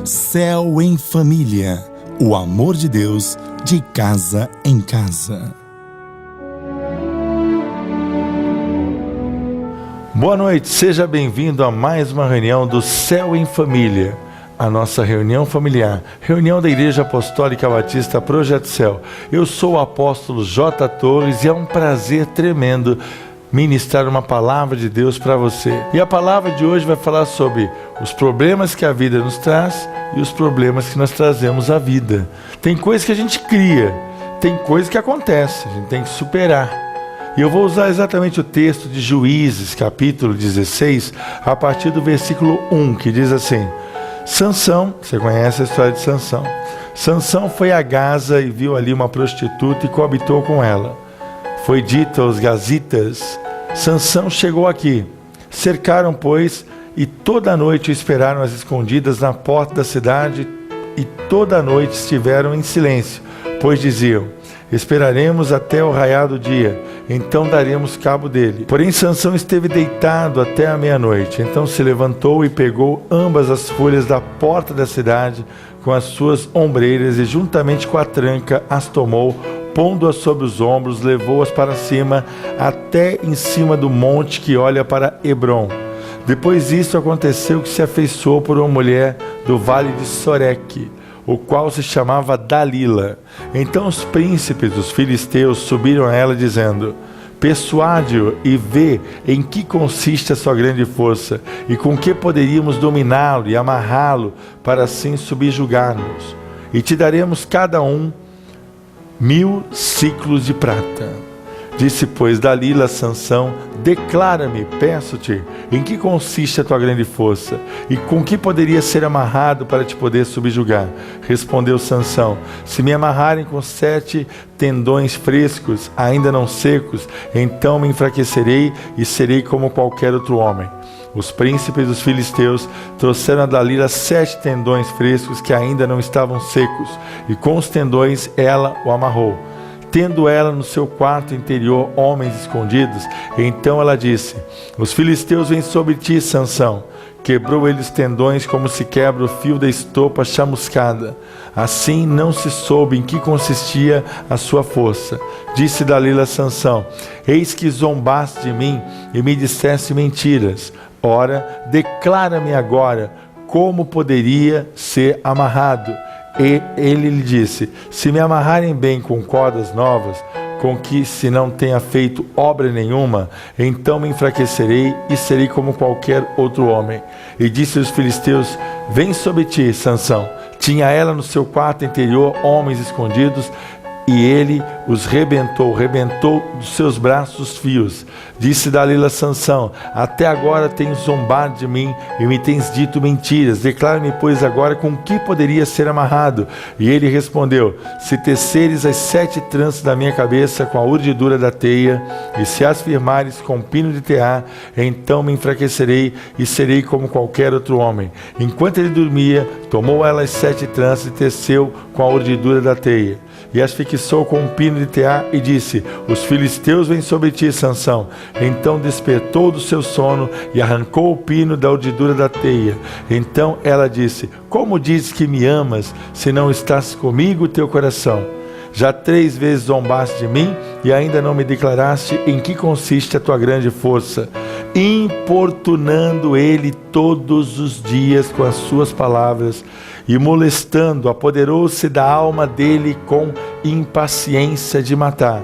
Céu em Família, o amor de Deus de casa em casa. Boa noite, seja bem-vindo a mais uma reunião do Céu em Família, a nossa reunião familiar, reunião da Igreja Apostólica Batista Projeto Céu. Eu sou o apóstolo J. Torres e é um prazer tremendo ministrar uma palavra de Deus para você. E a palavra de hoje vai falar sobre os problemas que a vida nos traz e os problemas que nós trazemos à vida. Tem coisas que a gente cria, tem coisas que acontecem, a gente tem que superar. E eu vou usar exatamente o texto de Juízes, capítulo 16, a partir do versículo 1, que diz assim: Sansão, você conhece a história de Sansão. Sansão foi a Gaza e viu ali uma prostituta e coabitou com ela. Foi dito aos gazitas: Sansão chegou aqui. Cercaram, pois, e toda a noite o esperaram às escondidas na porta da cidade, e toda a noite estiveram em silêncio, pois diziam: esperaremos até o raiar do dia, então daremos cabo dele. Porém Sansão esteve deitado até a meia-noite. Então se levantou e pegou ambas as folhas da porta da cidade com as suas ombreiras e juntamente com a tranca as tomou, pondo-as sobre os ombros, levou-as para cima, até em cima do monte que olha para Hebrom. Depois disso aconteceu que se afeiçoou por uma mulher do vale de Soreque, o qual se chamava Dalila. Então os príncipes dos filisteus subiram a ela dizendo: persuade-o e vê em que consiste a sua grande força, e com que poderíamos dominá-lo e amarrá-lo, para assim subjugar-nos. E te daremos cada um 1000 ciclos de prata. Disse, pois, Dalila a Sansão: declara-me, peço-te, em que consiste a tua grande força, e com que poderia ser amarrado para te poder subjugar? Respondeu Sansão: se me amarrarem com 7 tendões frescos, ainda não secos, então me enfraquecerei e serei como qualquer outro homem. Os príncipes dos filisteus trouxeram a Dalila 7 tendões frescos que ainda não estavam secos, e com os tendões ela o amarrou. Tendo ela no seu quarto interior homens escondidos, então ela disse: os filisteus vêm sobre ti, Sansão. Quebrou ele os tendões como se quebra o fio da estopa chamuscada. Assim não se soube em que consistia a sua força. Disse Dalila a Sansão: eis que zombaste de mim e me disseste mentiras. Ora, declara-me agora como poderia ser amarrado. E ele lhe disse: se me amarrarem bem com cordas novas, com que se não tenha feito obra nenhuma, então me enfraquecerei e serei como qualquer outro homem. E disse aos filisteus: vem sobre ti, Sansão. Tinha ela no seu quarto interior homens escondidos, e ele os rebentou dos seus braços os fios. Disse Dalila a Sansão: até agora tens zombado de mim e me tens dito mentiras. Declara-me, pois, agora com que poderia ser amarrado. E ele respondeu: se teceres as 7 tranças da minha cabeça com a urdidura da teia, e se as firmares com pino de tear, então me enfraquecerei e serei como qualquer outro homem. Enquanto ele dormia, tomou ela as 7 tranças e teceu com a urdidura da teia, e as fixou com um pino de tear, e disse: os filisteus vêm sobre ti, Sansão. Então despertou do seu sono e arrancou o pino da urdidura da teia. Então ela disse: como dizes que me amas, se não estás comigo o teu coração? Já 3 vezes zombaste de mim e ainda não me declaraste em que consiste a tua grande força. Importunando ele todos os dias com as suas palavras, e molestando, apoderou-se da alma dele com impaciência de matar.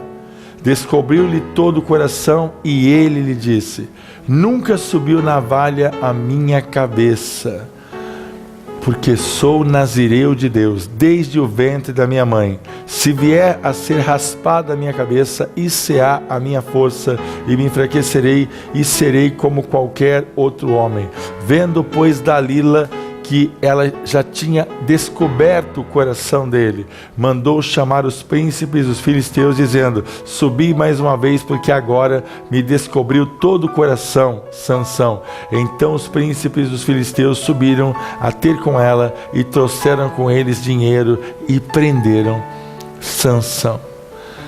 Descobriu-lhe todo o coração, e ele lhe disse: nunca subiu navalha a minha cabeça, porque sou nazireu de Deus, desde o ventre da minha mãe. Se vier a ser raspada a minha cabeça, isso-é a minha força, e me enfraquecerei, e serei como qualquer outro homem. Vendo, pois, Dalila que ela já tinha descoberto o coração dele, mandou chamar os príncipes dos filisteus, dizendo: subi mais uma vez, porque agora me descobriu todo o coração, Sansão. Então os príncipes dos filisteus subiram a ter com ela, e trouxeram com eles dinheiro, e prenderam Sansão.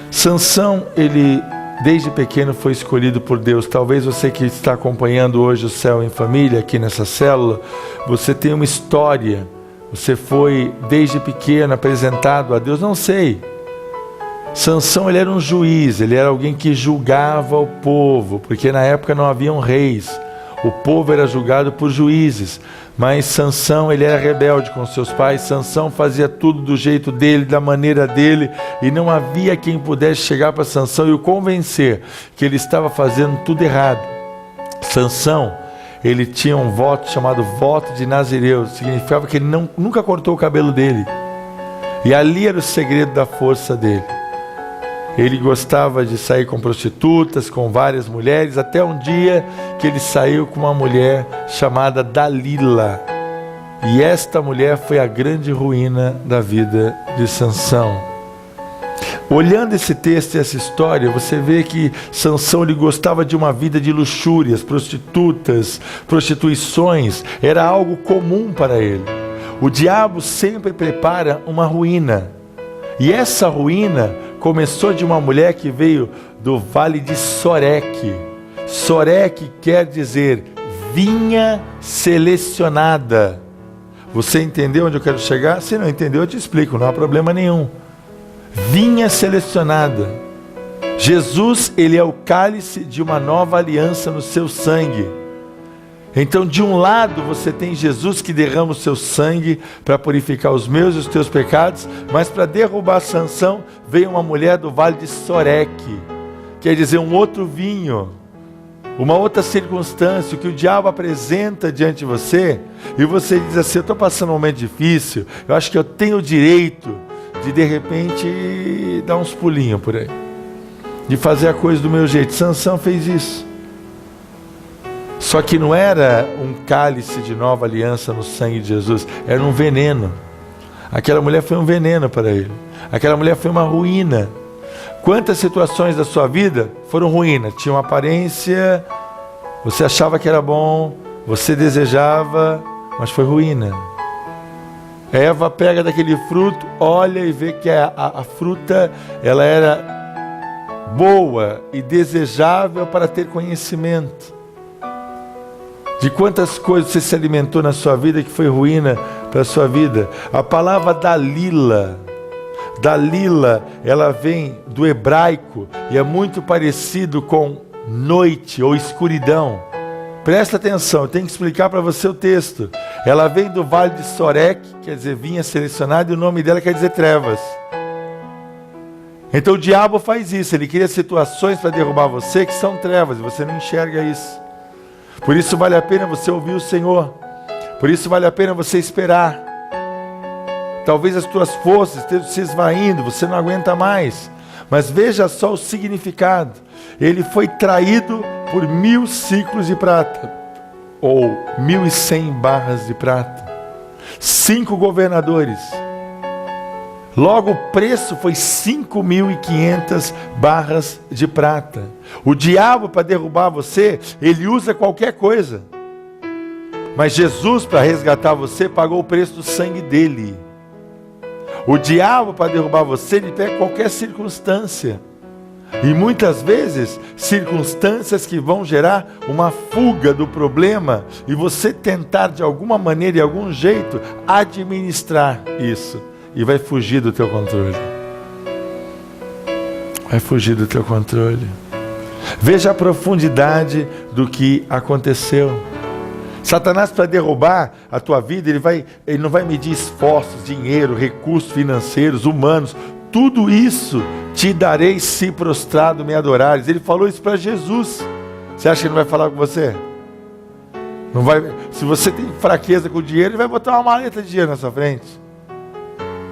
Sansão, ele desde pequeno foi escolhido por Deus. Talvez você que está acompanhando hoje o Céu em Família, aqui nessa célula, você tem uma história, você foi desde pequeno apresentado a Deus, não sei. Sansão, ele era um juiz, ele era alguém que julgava o povo, porque na época não haviam reis, o povo era julgado por juízes. Mas Sansão, ele era rebelde com seus pais. Sansão fazia tudo do jeito dele, da maneira dele, e não havia quem pudesse chegar para Sansão e o convencer que ele estava fazendo tudo errado. Sansão, ele tinha um voto chamado voto de Nazireu, significava que ele nunca cortou o cabelo dele, e ali era o segredo da força dele. Ele gostava de sair com prostitutas, com várias mulheres, até um dia que ele saiu com uma mulher chamada Dalila. E esta mulher foi a grande ruína da vida de Sansão. Olhando esse texto e essa história, você vê que Sansão, ele gostava de uma vida de luxúrias, prostitutas, prostituições, era algo comum para ele. O diabo sempre prepara uma ruína. E essa ruína começou de uma mulher que veio do vale de Soreque. Soreque quer dizer vinha selecionada. Você entendeu onde eu quero chegar? Se não entendeu, eu te explico, não há problema nenhum. Vinha selecionada. Jesus, ele é o cálice de uma nova aliança no seu sangue. Então, de um lado, você tem Jesus que derrama o seu sangue para purificar os meus e os teus pecados, mas para derrubar Sansão, veio uma mulher do vale de Soreque, quer dizer, um outro vinho, uma outra circunstância que o diabo apresenta diante de você, e você diz assim: eu estou passando um momento difícil, eu acho que eu tenho o direito de repente, dar uns pulinhos por aí, de fazer a coisa do meu jeito. Sansão fez isso. Só que não era um cálice de nova aliança no sangue de Jesus, era um veneno. Aquela mulher foi um veneno para ele. Aquela mulher foi uma ruína. Quantas situações da sua vida foram ruínas? Tinha uma aparência, você achava que era bom, você desejava, mas foi ruína. Eva pega daquele fruto, olha e vê que a fruta, ela era boa e desejável para ter conhecimento. De quantas coisas você se alimentou na sua vida que foi ruína para a sua vida. A palavra Dalila, ela vem do hebraico e é muito parecido com noite ou escuridão. Presta atenção, eu tenho que explicar para você o texto. Ela vem do vale de Soreque, quer dizer, vinha selecionada, e o nome dela quer dizer trevas. Então o diabo faz isso, ele cria situações para derrubar você que são trevas, e você não enxerga isso. Por isso vale a pena você ouvir o Senhor. Por isso vale a pena você esperar. Talvez as tuas forças estejam se esvaindo, você não aguenta mais. Mas veja só o significado. Ele foi traído por 1000 ciclos de prata, ou 1100 barras de prata. 5 governadores. Logo o preço foi 5.500 barras de prata. O diabo, para derrubar você, ele usa qualquer coisa. Mas Jesus, para resgatar você, pagou o preço do sangue dele. O diabo, para derrubar você, ele pega qualquer circunstância. E muitas vezes, circunstâncias que vão gerar uma fuga do problema, e você tentar de alguma maneira, de algum jeito, administrar isso. E vai fugir do teu controle. Vai fugir do teu controle. Veja a profundidade do que aconteceu. Satanás, para derrubar a tua vida, ele não vai medir esforços, dinheiro, recursos financeiros, humanos. Tudo isso te darei se prostrado me adorares. Ele falou isso para Jesus. Você acha que ele não vai falar com você? Não vai. Se você tem fraqueza com dinheiro, ele vai botar uma maleta de dinheiro na sua frente.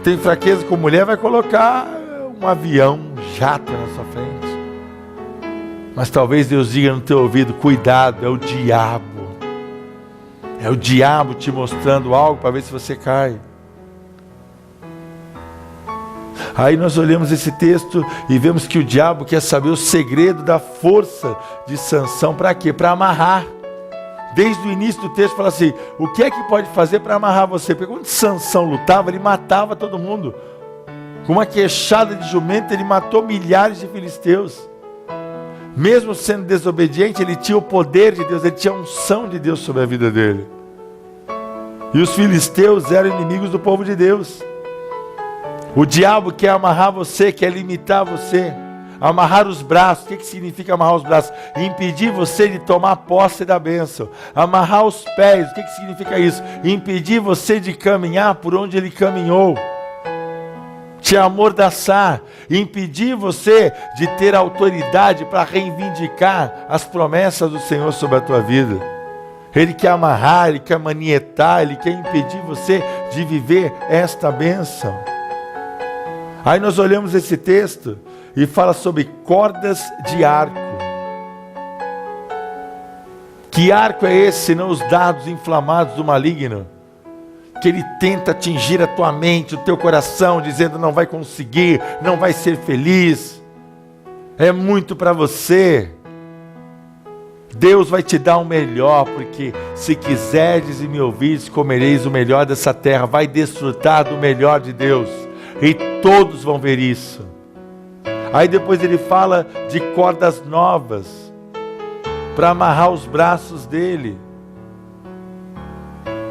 Tem fraqueza com mulher, vai colocar um avião, um jato na sua frente. Mas talvez Deus diga no teu ouvido: cuidado, é o diabo. É o diabo te mostrando algo para ver se você cai. Aí nós olhamos esse texto e vemos que o diabo quer saber o segredo da força de Sansão. Para quê? Para amarrar. Desde o início do texto fala assim: o que é que pode fazer para amarrar você? Porque quando Sansão lutava, ele matava todo mundo. Com uma queixada de jumento, ele matou milhares de filisteus. Mesmo sendo desobediente, ele tinha o poder de Deus, ele tinha a unção de Deus sobre a vida dele. E os filisteus eram inimigos do povo de Deus. O diabo quer amarrar você, quer limitar você, amarrar os braços. O que significa amarrar os braços? Impedir você de tomar posse da bênção. Amarrar os pés, o que significa isso? Impedir você de caminhar por onde ele caminhou. Te amordaçar, impedir você de ter autoridade para reivindicar as promessas do Senhor sobre a tua vida. Ele quer amarrar, ele quer manietar, ele quer impedir você de viver esta bênção. Aí nós olhamos esse texto e fala sobre cordas de arco. Que arco é esse, senão os dardos inflamados do maligno? Que ele tenta atingir a tua mente, o teu coração, dizendo não vai conseguir, não vai ser feliz. É muito para você. Deus vai te dar o melhor, porque se quiserdes e me ouvirdes, comereis o melhor dessa terra. Vai desfrutar do melhor de Deus. E todos vão ver isso. Aí depois ele fala de cordas novas, para amarrar os braços dele.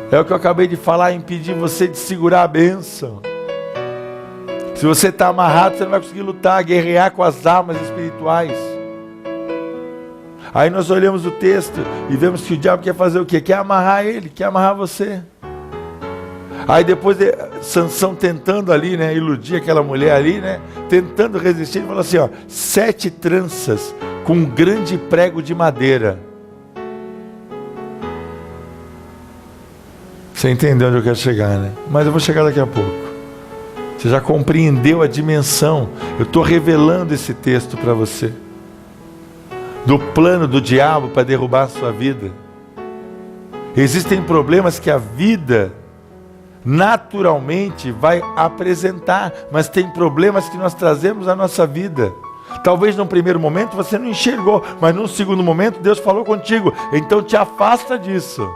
É o que eu acabei de falar, impedir você de segurar a bênção. Se você está amarrado, você não vai conseguir lutar, guerrear com as armas espirituais. Aí nós olhamos o texto e vemos que o diabo quer fazer o quê? Quer amarrar ele, quer amarrar você. Aí depois Sansão tentando ali, né, iludir aquela mulher ali, né, tentando resistir, ele falou assim, ó, 7 tranças com um grande prego de madeira. Você entendeu onde eu quero chegar, né? Mas eu vou chegar daqui a pouco. Você já compreendeu a dimensão? Eu estou revelando esse texto para você. Do plano do diabo para derrubar a sua vida. Existem problemas que a vida naturalmente vai apresentar, mas tem problemas que nós trazemos à nossa vida. Talvez num primeiro momento você não enxergou, mas num segundo momento Deus falou contigo. Então te afasta disso.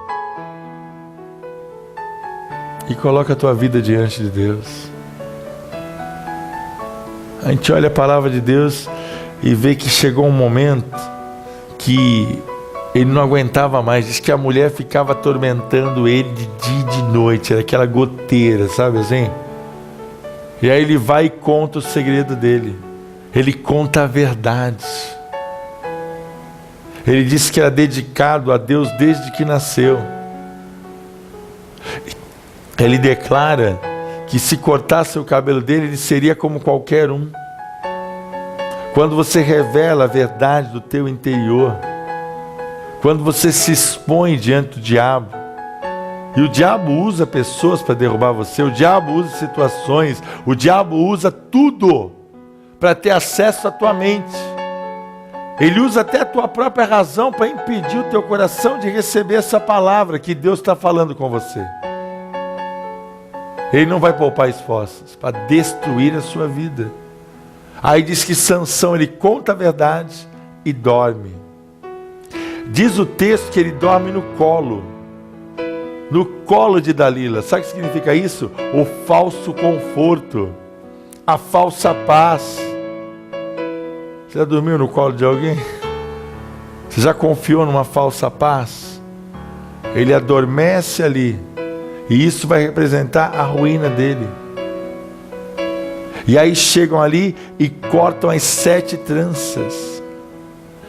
E coloca a tua vida diante de Deus. A gente olha a palavra de Deus e vê que chegou um momento que ele não aguentava mais. Diz que a mulher ficava atormentando ele de dia e de noite. Era aquela goteira, sabe assim? E aí ele vai e conta o segredo dele. Ele conta a verdade. Ele disse que era dedicado a Deus desde que nasceu. Ele declara que se cortasse o cabelo dele, ele seria como qualquer um. Quando você revela a verdade do teu interior, quando você se expõe diante do diabo, e o diabo usa pessoas para derrubar você, o diabo usa situações, o diabo usa tudo para ter acesso à tua mente. Ele usa até a tua própria razão para impedir o teu coração de receber essa palavra que Deus está falando com você. Ele não vai poupar esforços para destruir a sua vida. Aí diz que Sansão, ele conta a verdade e dorme. Diz o texto que ele dorme no colo de Dalila. Sabe o que significa isso? O falso conforto, a falsa paz. Você já dormiu no colo de alguém? Você já confiou numa falsa paz? Ele adormece ali. E isso vai representar a ruína dele. E aí chegam ali e cortam as 7 tranças.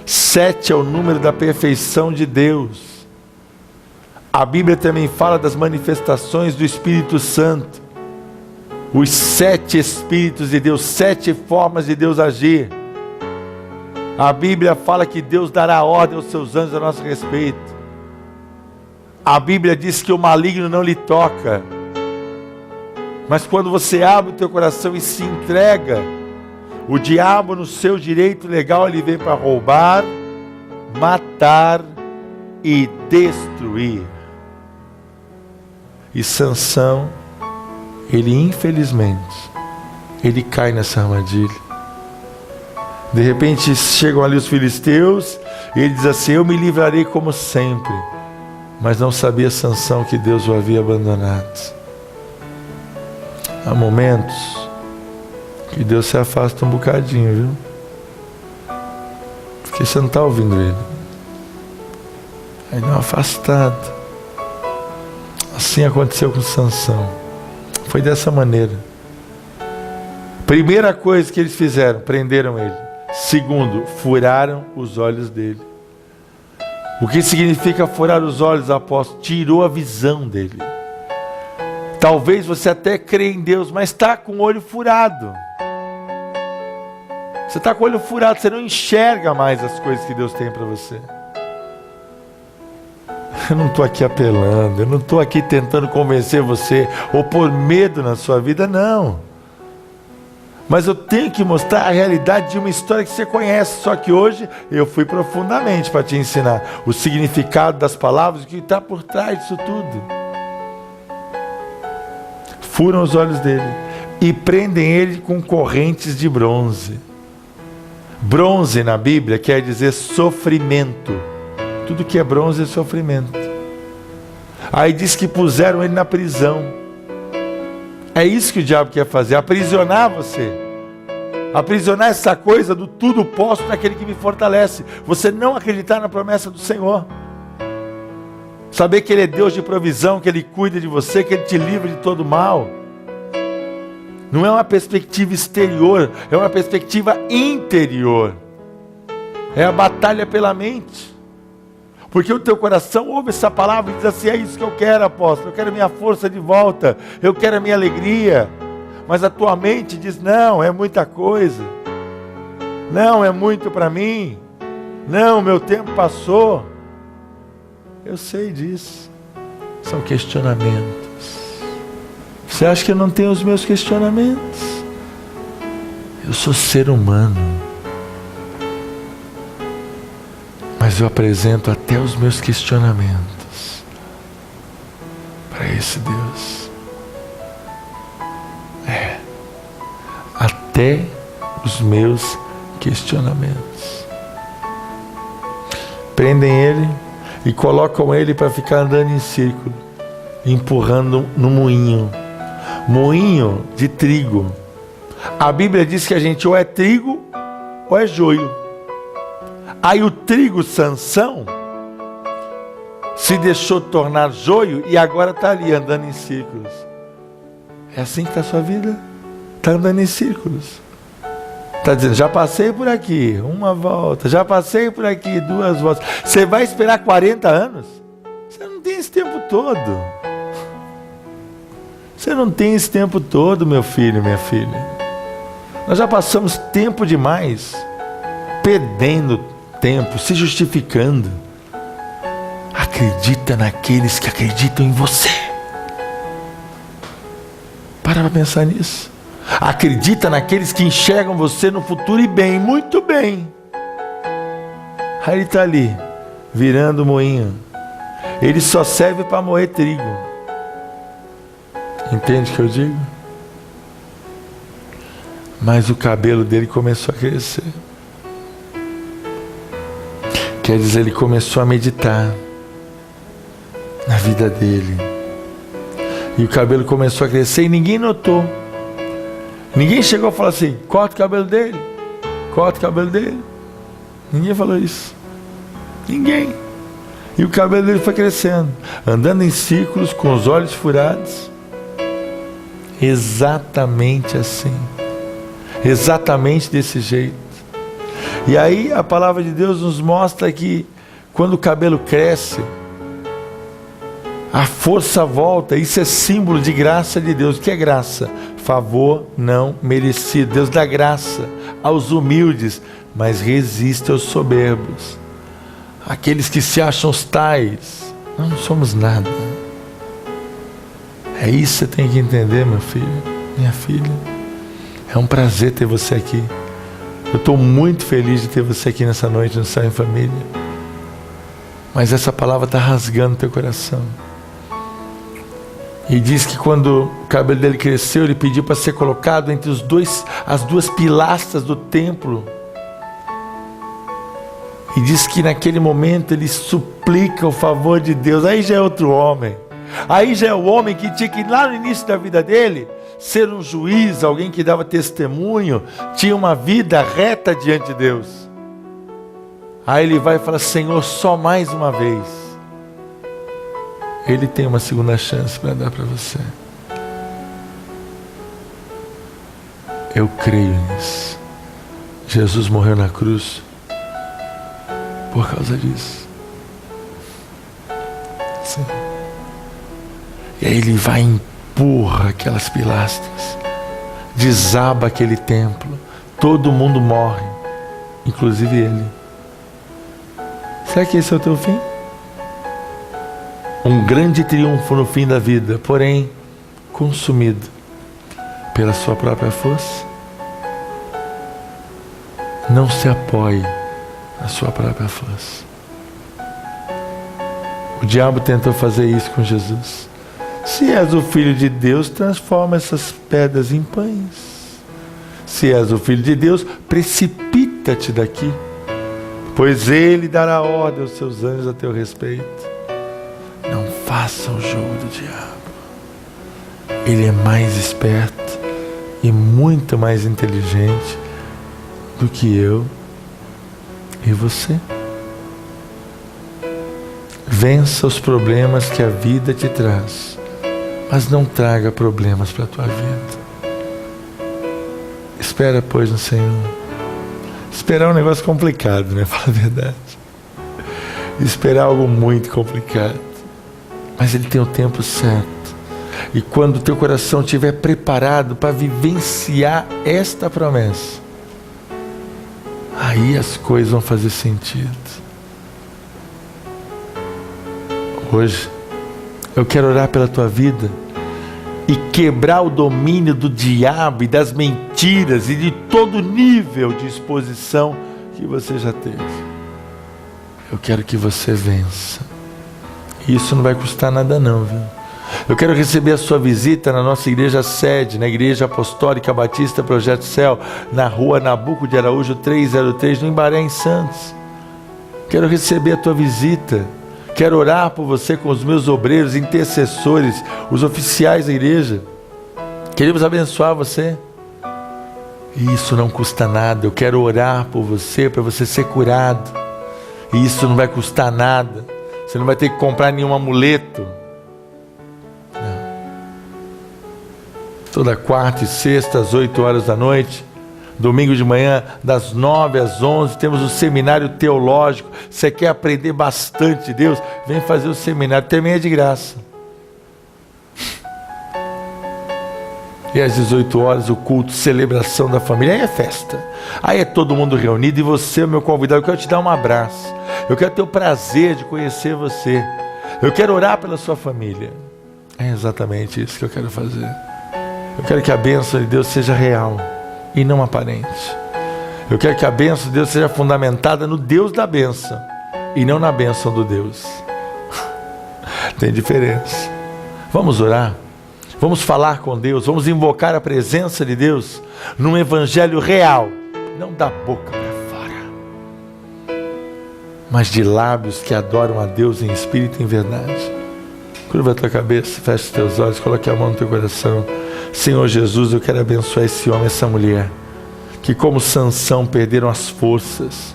7 é o número da perfeição de Deus. A Bíblia também fala das manifestações do Espírito Santo. Os 7 Espíritos de Deus, 7 formas de Deus agir. A Bíblia fala que Deus dará ordem aos seus anjos a nosso respeito. A Bíblia diz que o maligno não lhe toca. Mas quando você abre o teu coração e se entrega, o diabo no seu direito legal, ele vem para roubar, matar e destruir. E Sansão, ele infelizmente, ele cai nessa armadilha. De repente chegam ali os filisteus e ele diz assim, eu me livrarei como sempre. Mas não sabia Sansão que Deus o havia abandonado. Há momentos que Deus se afasta um bocadinho, viu? que você não está ouvindo ele. Aí deu uma afastada. Assim aconteceu com Sansão. Foi dessa maneira. Primeira coisa que eles fizeram, prenderam ele. Segundo, furaram os olhos dele. O que significa furar os olhos, apóstolo? Tirou a visão dele. Talvez você até crê em Deus, mas está com o olho furado. Você está com o olho furado, você não enxerga mais as coisas que Deus tem para você. Eu não estou aqui apelando, eu não estou aqui tentando convencer você ou pôr medo na sua vida, não. Mas eu tenho que mostrar a realidade de uma história que você conhece. Só que hoje eu fui profundamente para te ensinar o significado das palavras, o que está por trás disso tudo. Furam os olhos dele e prendem ele com correntes de bronze. Bronze na Bíblia quer dizer sofrimento. Tudo que é bronze é sofrimento. Aí diz que puseram ele na prisão. É isso que o diabo quer fazer, aprisionar você. Aprisionar essa coisa do tudo posso naquele que me fortalece. Você não acreditar na promessa do Senhor. Saber que Ele é Deus de provisão, que Ele cuida de você, que Ele te livra de todo mal. Não é uma perspectiva exterior, é uma perspectiva interior. É a batalha pela mente. Porque o teu coração ouve essa palavra e diz assim: é isso que eu quero, apóstolo, eu quero a minha força de volta, eu quero a minha alegria. Mas a tua mente diz: não, é muita coisa, não, é muito para mim, não, meu tempo passou. Eu sei disso, são questionamentos. Você acha que eu não tenho os meus questionamentos? Eu sou ser humano. Mas eu apresento até os meus questionamentos para esse Deus. Até os meus questionamentos. Prendem ele e colocam ele para ficar andando em círculo, empurrando no moinho. Moinho de trigo. A Bíblia diz que a gente ou é trigo ou é joio. Aí o trigo Sansão se deixou tornar joio e agora está ali andando em círculos. É assim que está a sua vida? Está andando em círculos. Está dizendo: já passei por aqui, uma volta, já passei por aqui, 2 voltas. Você vai esperar 40 anos? Você não tem esse tempo todo. Você não tem esse tempo todo, meu filho, minha filha. Nós já passamos tempo demais perdendo tempo, se justificando. Acredita naqueles que acreditam em você. Para pensar nisso. Acredita naqueles que enxergam você no futuro e bem, muito bem. Aí ele está ali, virando moinho. Ele só serve para moer trigo. Entende o que eu digo? Mas o cabelo dele começou a crescer. Quer dizer, ele começou a meditar na vida dele. E o cabelo começou a crescer e ninguém notou. Ninguém chegou a falar assim: corta o cabelo dele, corta o cabelo dele. Ninguém falou isso. Ninguém. E o cabelo dele foi crescendo, andando em círculos, com os olhos furados. Exatamente assim. Exatamente desse jeito. E aí a palavra de Deus nos mostra que quando o cabelo cresce, a força volta. Isso é símbolo de graça de Deus. O que é graça? Favor não merecido. Deus dá graça aos humildes, mas resiste aos soberbos. Aqueles que se acham os tais. Nós não somos nada. É isso que você tem que entender, meu filho, minha filha. É um prazer ter você aqui. Eu estou muito feliz de ter você aqui nessa noite no Céu em Família. Mas essa palavra está rasgando teu coração. E diz que quando o cabelo dele cresceu, ele pediu para ser colocado entre as duas pilastras do templo. E diz que naquele momento ele suplica o favor de Deus. Aí já é outro homem. Aí já é o homem que tinha que, lá no início da vida dele, ser um juiz, alguém que dava testemunho, tinha uma vida reta diante de Deus. Aí ele vai e fala: Senhor, só mais uma vez. Ele tem uma segunda chance para dar para você. Eu creio nisso. Jesus morreu na cruz por causa disso. Sim. E aí ele vai e empurra aquelas pilastras, desaba aquele templo, todo mundo morre, inclusive ele. Será que esse é o teu fim? Um grande triunfo no fim da vida, porém consumido pela sua própria força? Não se apoie na sua própria força. O diabo tentou fazer isso com Jesus. Se és o Filho de Deus, transforma essas pedras em pães. Se és o Filho de Deus, precipita-te daqui, pois Ele dará ordem aos seus anjos a teu respeito. Não faça o jogo do diabo. Ele é mais esperto e muito mais inteligente do que eu e você. Vença os problemas que a vida te traz, mas não traga problemas para a tua vida. Espera, pois, no Senhor. Esperar é um negócio complicado, né? Fala a verdade. Esperar é algo muito complicado. Mas Ele tem o tempo certo. E quando o teu coração estiver preparado para vivenciar esta promessa, aí as coisas vão fazer sentido. Hoje, eu quero orar pela tua vida e quebrar o domínio do diabo e das mentiras e de todo nível de exposição que você já teve. Eu quero que você vença. E isso não vai custar nada não, viu? Eu quero receber a sua visita na nossa igreja sede, na Igreja Apostólica Batista Projeto Céu, na rua Nabuco de Araújo 303, no Embaré, em Santos. Quero receber a tua visita. Quero orar por você com os meus obreiros, intercessores, os oficiais da igreja. Queremos abençoar você. E isso não custa nada. Eu quero orar por você, para você ser curado. E isso não vai custar nada. Você não vai ter que comprar nenhum amuleto. Não. Toda quarta e sexta, às 8 horas da noite. Domingo de manhã, das 9 às 11, temos o seminário teológico. Você quer aprender bastante de Deus? Vem fazer o seminário, também é de graça. E às 18 horas, o culto, celebração da família. Aí é festa. Aí é todo mundo reunido e você é o meu convidado. Eu quero te dar um abraço. Eu quero ter o prazer de conhecer você. Eu quero orar pela sua família. É exatamente isso que eu quero fazer. Eu quero que a bênção de Deus seja real e não aparente. Eu quero que a bênção de Deus seja fundamentada no Deus da bênção e não na bênção do Deus. Tem diferença. Vamos orar, vamos falar com Deus, vamos invocar a presença de Deus num evangelho real, não da boca para fora, mas de lábios que adoram a Deus em espírito e em verdade. Curva a tua cabeça, fecha os teus olhos, coloque a mão no teu coração. Senhor Jesus, eu quero abençoar esse homem, essa mulher, que como Sansão perderam as forças.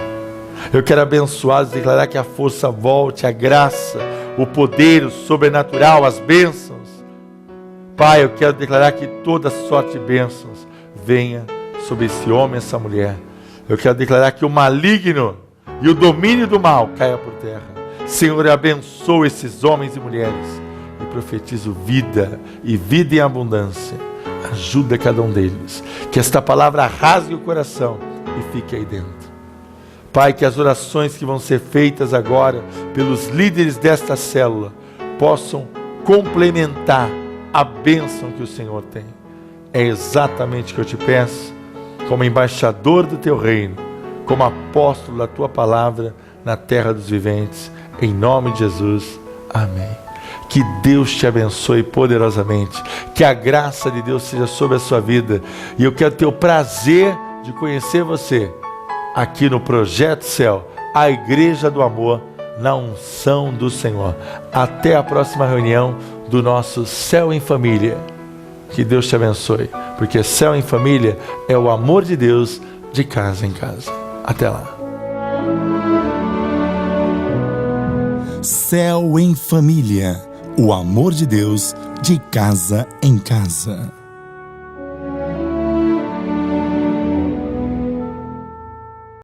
Eu quero abençoá-los e declarar que a força volte, a graça, o poder, o sobrenatural, as bênçãos. Pai, eu quero declarar que toda sorte de bênçãos venha sobre esse homem, essa mulher. Eu quero declarar que o maligno e o domínio do mal caia por terra. Senhor, abençoa esses homens e mulheres e profetizo vida e vida em abundância. Ajuda cada um deles, que esta palavra rasgue o coração e fique aí dentro. Pai, que as orações que vão ser feitas agora pelos líderes desta célula possam complementar a bênção que o Senhor tem. É exatamente o que eu te peço, como embaixador do teu reino, como apóstolo da tua palavra na terra dos viventes, em nome de Jesus, amém. Que Deus te abençoe poderosamente, que a graça de Deus seja sobre a sua vida, e eu quero ter o prazer de conhecer você aqui no Projeto Céu, a Igreja do Amor, na unção do Senhor. Até a próxima reunião do nosso Céu em Família. Que Deus te abençoe, porque Céu em Família é o amor de Deus de casa em casa. Até lá. Céu em Família, o amor de Deus de casa em casa.